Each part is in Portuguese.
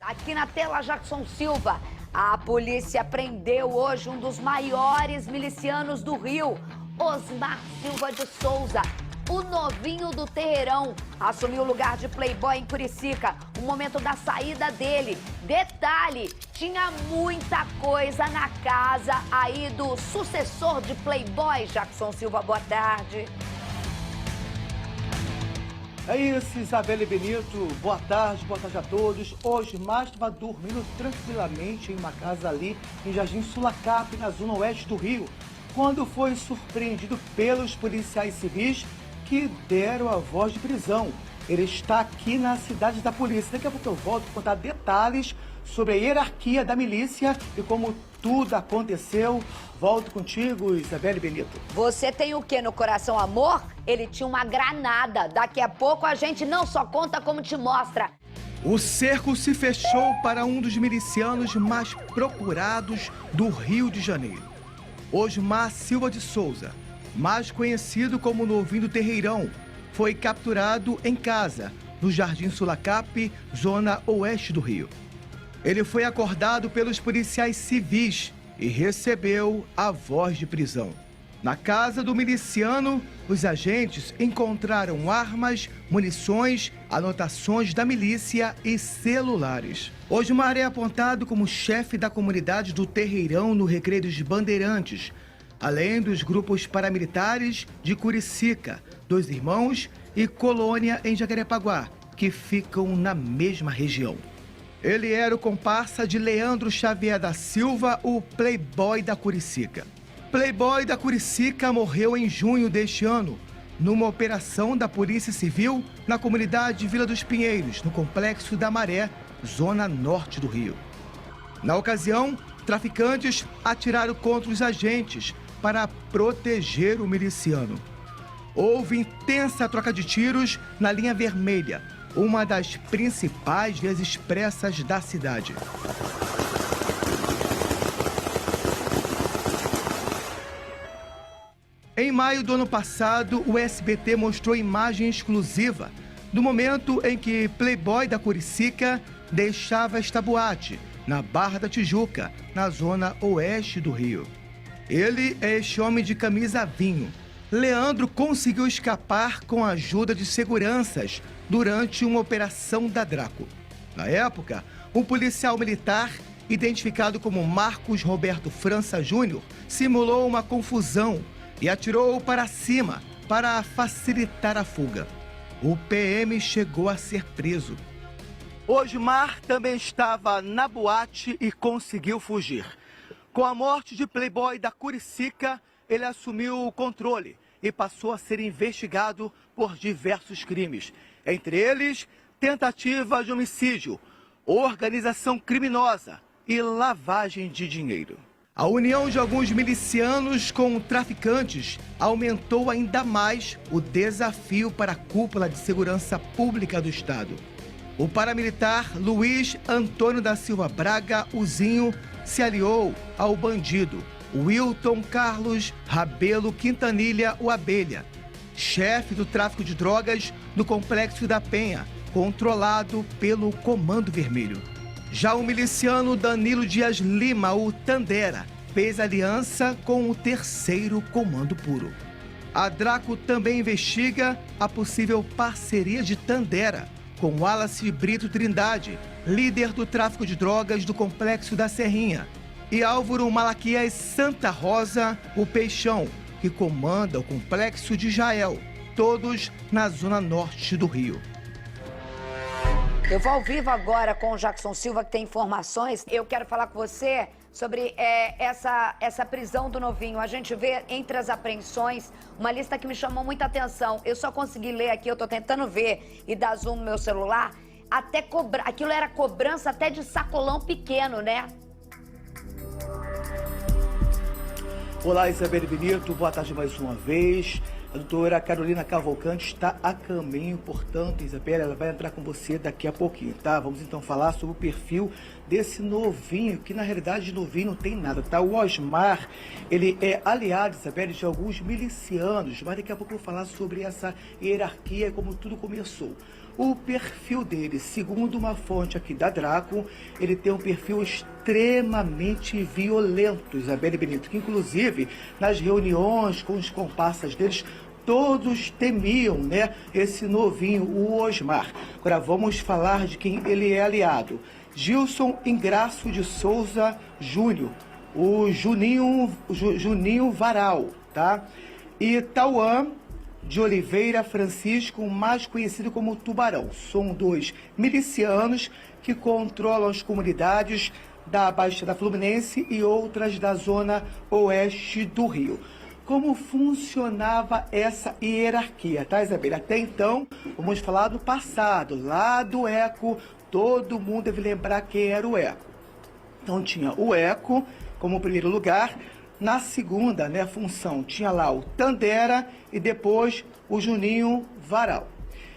Aqui na tela, Jackson Silva. A polícia prendeu hoje um dos maiores milicianos do Rio, Osmar Silva de Souza. O novinho do Terreirão assumiu o lugar de playboy em Curicica, o momento da saída dele. Detalhe, tinha muita coisa na casa aí do sucessor de playboy. Jackson Silva, boa tarde. É isso, Isabelle Benito, boa tarde a todos. Hoje, Osmar estava dormindo tranquilamente em uma casa ali em Jardim Sulacap, na zona oeste do Rio, quando foi surpreendido pelos policiais civis que deram a voz de prisão. Ele está aqui na cidade da polícia. Daqui a pouco eu volto a contar detalhes sobre a hierarquia da milícia e como tudo aconteceu. Volto contigo, Isabelle Benito. Você tem o que no coração, amor? Ele tinha uma granada. Daqui a pouco a gente não só conta como te mostra. O cerco se fechou para um dos milicianos mais procurados do Rio de Janeiro. Osmar Silva de Souza, mais conhecido como Novinho do Terreirão, foi capturado em casa, no Jardim Sulacap, zona oeste do Rio. Ele foi acordado pelos policiais civis e recebeu a voz de prisão. Na casa do miliciano, os agentes encontraram armas, munições, anotações da milícia e celulares. Osmar é apontado como chefe da comunidade do Terreirão no Recreio dos Bandeirantes, além dos grupos paramilitares de Curicica, Dois Irmãos e Colônia em Jacarepaguá, que ficam na mesma região. Ele era o comparsa de Leandro Xavier da Silva, o playboy da Curicica. Playboy da Curicica morreu em junho deste ano, numa operação da Polícia Civil na comunidade Vila dos Pinheiros, no Complexo da Maré, zona norte do Rio. Na ocasião, traficantes atiraram contra os agentes para proteger o miliciano. Houve intensa troca de tiros na linha vermelha, uma das principais vias expressas da cidade. Em maio do ano passado, o SBT mostrou imagem exclusiva do momento em que playboy da Curicica deixava esta boate, na Barra da Tijuca, na zona oeste do Rio. Ele é este homem de camisa vinho. Leandro conseguiu escapar com a ajuda de seguranças durante uma operação da Draco. Na época, um policial militar, identificado como Marcos Roberto França Júnior, simulou uma confusão e atirou para cima para facilitar a fuga. O PM chegou a ser preso. Osmar também estava na boate e conseguiu fugir. Com a morte de playboy da Curicica, ele assumiu o controle e passou a ser investigado por diversos crimes. Entre eles, tentativa de homicídio, organização criminosa e lavagem de dinheiro. A união de alguns milicianos com traficantes aumentou ainda mais o desafio para a cúpula de segurança pública do Estado. O paramilitar Luiz Antônio da Silva Braga, o Zinho, se aliou ao bandido Wilton Carlos Rabelo Quintanilha, o Abelha, chefe do tráfico de drogas no Complexo da Penha, controlado pelo Comando Vermelho. Já o miliciano Danilo Dias Lima, o Tandera, fez aliança com o terceiro Comando Puro. A Draco também investiga a possível parceria de Tandera com Wallace Brito Trindade, líder do tráfico de drogas do Complexo da Serrinha, e Álvaro Malaquias Santa Rosa, o Peixão, que comanda o Complexo de Jael, todos na zona norte do Rio. Eu vou ao vivo agora com o Jackson Silva, que tem informações. Eu quero falar com você sobre essa prisão do novinho. A gente vê entre as apreensões uma lista que me chamou muita atenção. Eu só consegui ler aqui, eu tô tentando ver e dar zoom no meu celular. Aquilo era cobrança até de sacolão pequeno, né? Olá, Isabelle Benito, boa tarde mais uma vez. A doutora Carolina Cavalcante está a caminho, portanto, Isabelle, ela vai entrar com você daqui a pouquinho, tá? Vamos então falar sobre o perfil desse novinho, que na realidade novinho não tem nada, tá? O Osmar, ele é aliado, Isabelle, de alguns milicianos, mas daqui a pouco eu vou falar sobre essa hierarquia, como tudo começou. o perfil dele, segundo uma fonte aqui da Draco, ele tem um perfil extremamente violento, Isabelle Benito, que inclusive nas reuniões com os comparsas deles, todos temiam, né, esse novinho, o Osmar. Agora vamos falar de quem ele é aliado. Gilson Ingrasso de Souza Júnior, o Juninho Varal, tá? E Tauan de Oliveira Francisco, mais conhecido como Tubarão. São 2 milicianos que controlam as comunidades da Baixada Fluminense e outras da zona oeste do Rio. Como funcionava essa hierarquia, tá, Isabela? Até então, vamos falar do passado, lá do ECO, todo mundo deve lembrar quem era o ECO. Então tinha o ECO como primeiro lugar. Na segunda, né, função, tinha lá o Tandera e depois o Juninho Varal.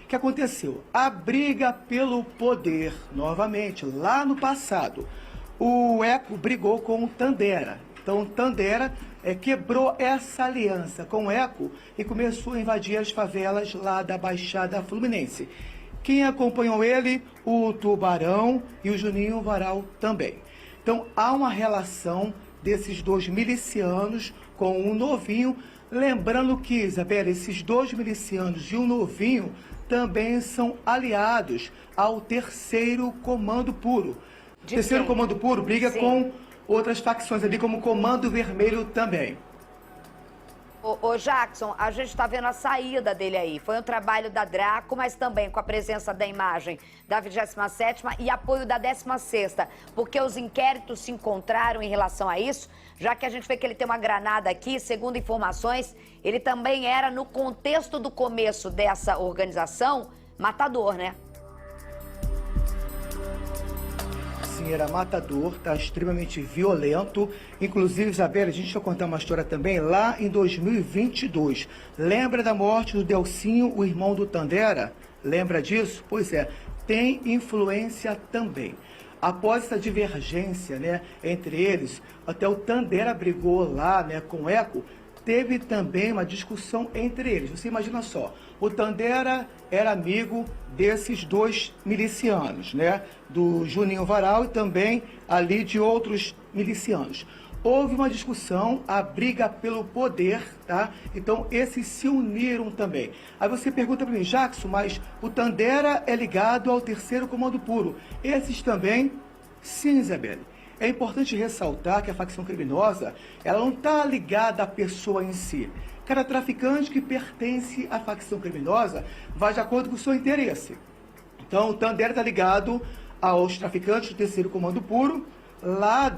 O que aconteceu? A briga pelo poder, novamente, lá no passado. O ECO brigou com o Tandera. Então o Tandera quebrou essa aliança com o ECO e começou a invadir as favelas lá da Baixada Fluminense. Quem acompanhou ele? O Tubarão e o Juninho Varal também. Então há uma relação desses 2 milicianos com um novinho. Lembrando que, Isabela, esses 2 milicianos e um novinho também são aliados ao Terceiro Comando Puro. O Terceiro Comando Puro briga com outras facções ali, como o Comando Vermelho também. Ô Jackson, a gente está vendo a saída dele aí. Foi um trabalho da Draco, mas também com a presença da imagem da 27ª e apoio da 16ª, porque os inquéritos se encontraram em relação a isso, já que a gente vê que ele tem uma granada aqui, segundo informações, ele também era, no contexto do começo dessa organização, matador, né? Era matador, tá extremamente violento. Inclusive, Isabela, a gente vai contar uma história também lá em 2022. Lembra da morte do Delcinho, o irmão do Tandera? Lembra disso? Pois é, tem influência também. Após essa divergência, né, entre eles, até o Tandera brigou lá, né, com o ECO. Teve também uma discussão entre eles. Você imagina só, o Tandera era amigo desses 2 milicianos, né? Do Juninho Varal e também ali de outros milicianos. Houve uma discussão, a briga pelo poder, tá? Então esses se uniram também. Aí você pergunta para mim, Jackson, mas o Tandera é ligado ao Terceiro Comando Puro. Esses também? Sim, Isabelle. É importante ressaltar que a facção criminosa, ela não está ligada à pessoa em si. Cada traficante que pertence à facção criminosa vai de acordo com o seu interesse. Então, o Tandera está ligado aos traficantes do Terceiro Comando Puro, lá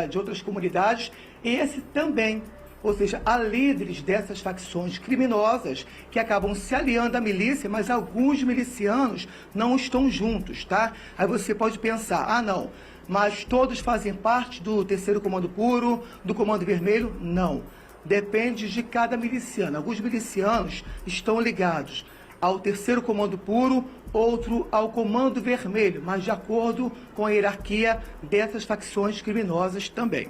de outras comunidades, e esse também. Ou seja, há líderes dessas facções criminosas que acabam se aliando à milícia, mas alguns milicianos não estão juntos, tá? Aí você pode pensar, ah, não, mas todos fazem parte do Terceiro Comando Puro, do Comando Vermelho? Não. Depende de cada miliciano. Alguns milicianos estão ligados ao Terceiro Comando Puro, outro ao Comando Vermelho, mas de acordo com a hierarquia dessas facções criminosas também.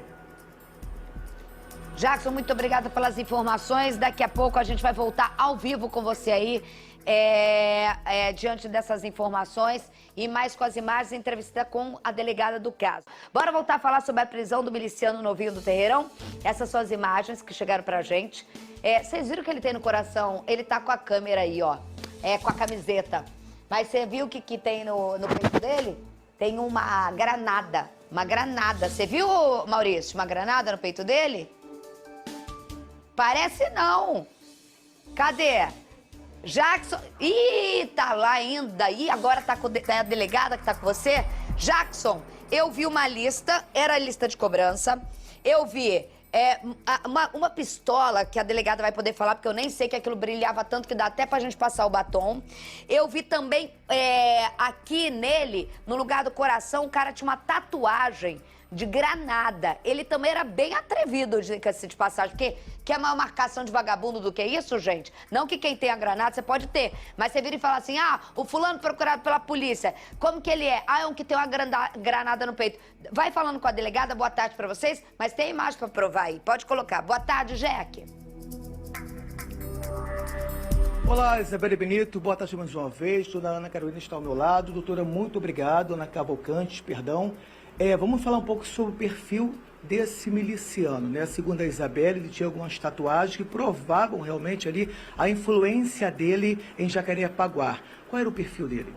Jackson, muito obrigada pelas informações. Daqui a pouco a gente vai voltar ao vivo com você aí, diante dessas informações e mais com as imagens, entrevista com a delegada do caso. Bora voltar a falar sobre a prisão do miliciano novinho do Terreirão? Essas são as imagens que chegaram pra gente. Vocês viram que ele tem no coração? Ele tá com a câmera aí, ó, com a camiseta. Mas você viu o que tem no peito dele? Tem uma granada. Uma granada. Você viu, Maurício, uma granada no peito dele? Parece não. Cadê? Jackson. Ih, tá lá ainda. Ih, agora tá com a delegada que tá com você. Jackson, eu vi uma lista, era a lista de cobrança. Eu vi uma pistola que a delegada vai poder falar, porque eu nem sei que aquilo brilhava tanto que dá até pra gente passar o batom. Eu vi também aqui nele, no lugar do coração, o cara tinha uma tatuagem de granada. Ele também era bem atrevido, diga-se de passagem, porque quer uma marcação de vagabundo do que isso, gente? Não que quem tem a granada, você pode ter, mas você vira e fala assim, ah, o fulano procurado pela polícia, como que ele é? Ah, é um que tem uma granada no peito. Vai falando com a delegada, boa tarde pra vocês, mas tem imagem pra provar aí, pode colocar. Boa tarde, Jack. Olá, Isabelle Benito, boa tarde mais uma vez. Dona Ana Carolina está ao meu lado. Doutora, muito obrigado. Ana Cavalcante, perdão. Vamos falar um pouco sobre o perfil desse miliciano, né? Segundo a Isabelle, ele tinha algumas tatuagens que provavam realmente ali a influência dele em Jacarepaguá. Qual era o perfil dele?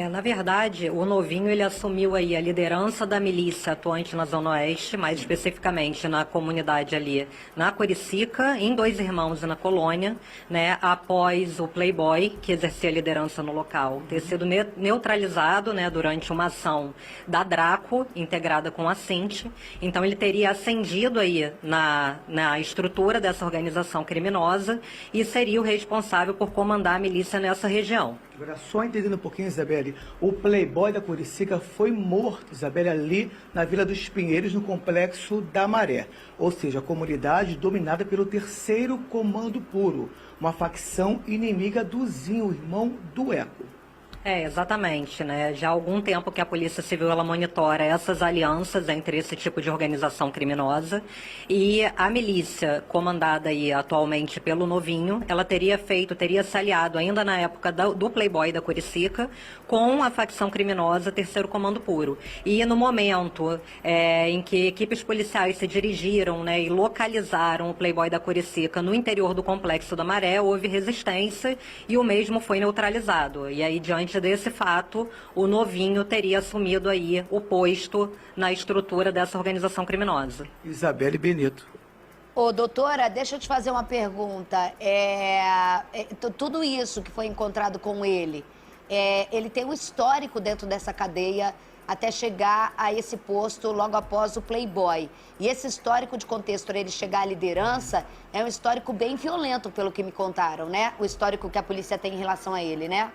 Na verdade, o Novinho ele assumiu aí a liderança da milícia atuante na Zona Oeste, mais especificamente na comunidade ali na Curicica, em Dois Irmãos e na Colônia, né, após o Playboy, que exercia a liderança no local, ter sido neutralizado, né, durante uma ação da Draco, integrada com a Cinti. Então ele teria ascendido aí na estrutura dessa organização criminosa e seria o responsável por comandar a milícia nessa região. Agora, só entendendo um pouquinho, Isabelle, o Playboy da Curicica foi morto, Isabelle, ali na Vila dos Pinheiros, no Complexo da Maré. Ou seja, a comunidade dominada pelo Terceiro Comando Puro, uma facção inimiga do Zinho, o irmão do Eco. Exatamente, né? Já há algum tempo que a Polícia Civil ela monitora essas alianças entre esse tipo de organização criminosa e a milícia, comandada aí atualmente pelo Novinho, ela teria se aliado ainda na época do Playboy da Curicica com a facção criminosa Terceiro Comando Puro. E no momento em que equipes policiais se dirigiram, né, e localizaram o Playboy da Curicica no interior do Complexo da Maré, houve resistência e o mesmo foi neutralizado. E aí, diante desse fato, o Novinho teria assumido aí o posto na estrutura dessa organização criminosa. Isabelle Benito. Ô, doutora, deixa eu te fazer uma pergunta. Tudo isso que foi encontrado com ele, ele tem um histórico dentro dessa cadeia até chegar a esse posto logo após o Playboy. E esse histórico de contexto para ele chegar à liderança é um histórico bem violento, pelo que me contaram, né? O histórico que a polícia tem em relação a ele, né?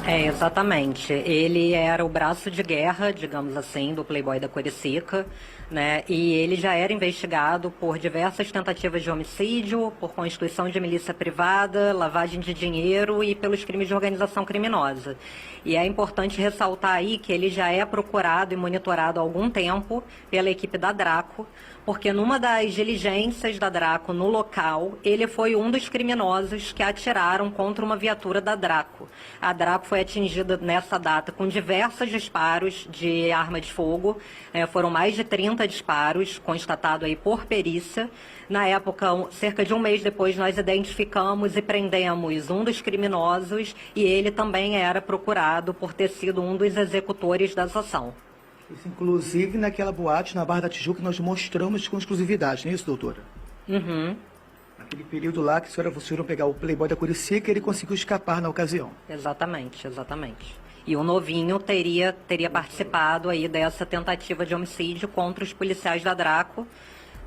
Exatamente. Ele era o braço de guerra, digamos assim, do Playboy da Curicica, né? E ele já era investigado por diversas tentativas de homicídio, por constituição de milícia privada, lavagem de dinheiro e pelos crimes de organização criminosa. E é importante ressaltar aí que ele já é procurado e monitorado há algum tempo pela equipe da Draco, porque numa das diligências da Draco no local, ele foi um dos criminosos que atiraram contra uma viatura da Draco. A Draco foi atingida nessa data com diversos disparos de arma de fogo, foram mais de 30 disparos, constatado aí por perícia. Na época, cerca de um mês depois, nós identificamos e prendemos um dos criminosos e ele também era procurado por ter sido um dos executores dessa ação. Isso, inclusive, naquela boate na Barra da Tijuca que nós mostramos com exclusividade, não é isso, doutora? Uhum. Naquele período lá que vocês foram pegar o Playboy da Curicica, ele conseguiu escapar na ocasião. Exatamente, exatamente. E o Novinho teria participado aí dessa tentativa de homicídio contra os policiais da Draco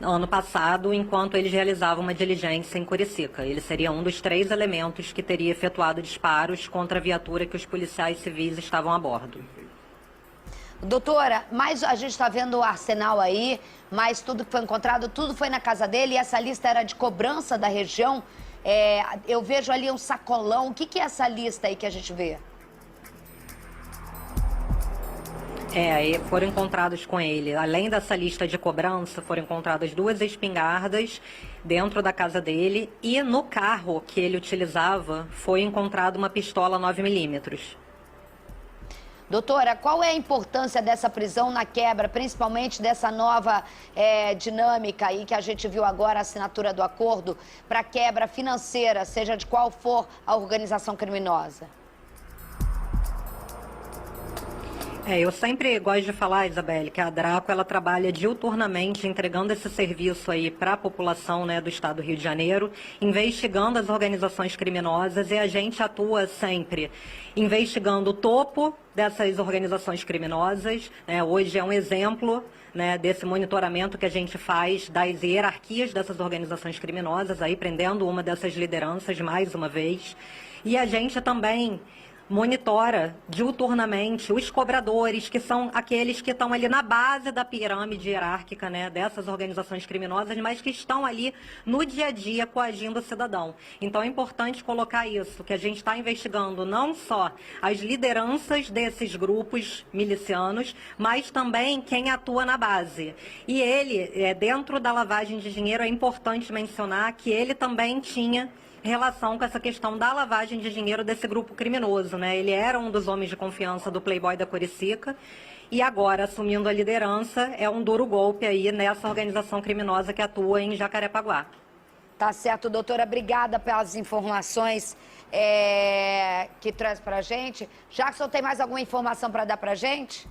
ano passado, enquanto eles realizavam uma diligência em Curicica. Ele seria um dos 3 elementos que teria efetuado disparos contra a viatura que os policiais civis estavam a bordo. Doutora, mas a gente está vendo o arsenal aí, mas tudo que foi encontrado, tudo foi na casa dele e essa lista era de cobrança da região. Eu vejo ali um sacolão. O que é essa lista aí que a gente vê? Foram encontrados com ele, além dessa lista de cobrança, foram encontradas 2 espingardas dentro da casa dele e no carro que ele utilizava foi encontrada uma pistola 9mm. Doutora, qual é a importância dessa prisão na quebra, principalmente dessa nova dinâmica aí que a gente viu agora, a assinatura do acordo para quebra financeira, seja de qual for a organização criminosa? Eu sempre gosto de falar, Isabelle, que a Draco ela trabalha diuturnamente entregando esse serviço aí para a população, né, do estado do Rio de Janeiro, investigando as organizações criminosas e a gente atua sempre investigando o topo dessas organizações criminosas. Hoje é um exemplo, né, desse monitoramento que a gente faz das hierarquias dessas organizações criminosas, aí prendendo uma dessas lideranças mais uma vez. E a gente também monitora diuturnamente os cobradores, que são aqueles que estão ali na base da pirâmide hierárquica, né, dessas organizações criminosas, mas que estão ali no dia a dia coagindo o cidadão. Então é importante colocar isso, que a gente está investigando não só as lideranças desses grupos milicianos, mas também quem atua na base. E ele, dentro da lavagem de dinheiro, é importante mencionar que ele também tinha relação com essa questão da lavagem de dinheiro desse grupo criminoso, né? Ele era um dos homens de confiança do Playboy da Curicica e agora, assumindo a liderança, é um duro golpe aí nessa organização criminosa que atua em Jacarepaguá. Tá certo, doutora. Obrigada pelas informações que traz pra gente. Jackson, tem mais alguma informação para dar pra gente?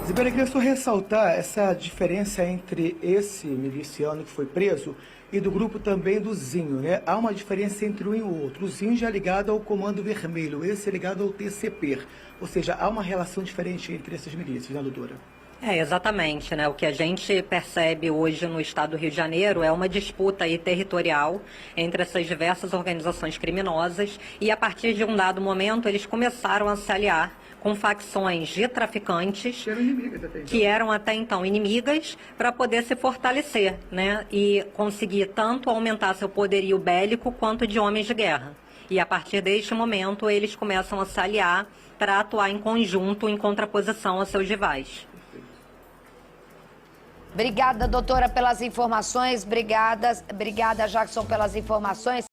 Zibeli, eu queria só ressaltar essa diferença entre esse miliciano que foi preso e do grupo também do Zinho, né? Há uma diferença entre um e o outro. O Zinho já é ligado ao Comando Vermelho, esse é ligado ao TCP. Ou seja, há uma relação diferente entre essas milícias, né, doutora? Exatamente, né? O que a gente percebe hoje no estado do Rio de Janeiro é uma disputa aí territorial entre essas diversas organizações criminosas e a partir de um dado momento eles começaram a se aliar com facções de traficantes que eram até então inimigas para poder se fortalecer, né? E conseguir tanto aumentar seu poderio bélico quanto de homens de guerra. E a partir deste momento eles começam a se aliar para atuar em conjunto em contraposição aos seus rivais. Obrigada, doutora, pelas informações. Obrigada, Jackson, pelas informações.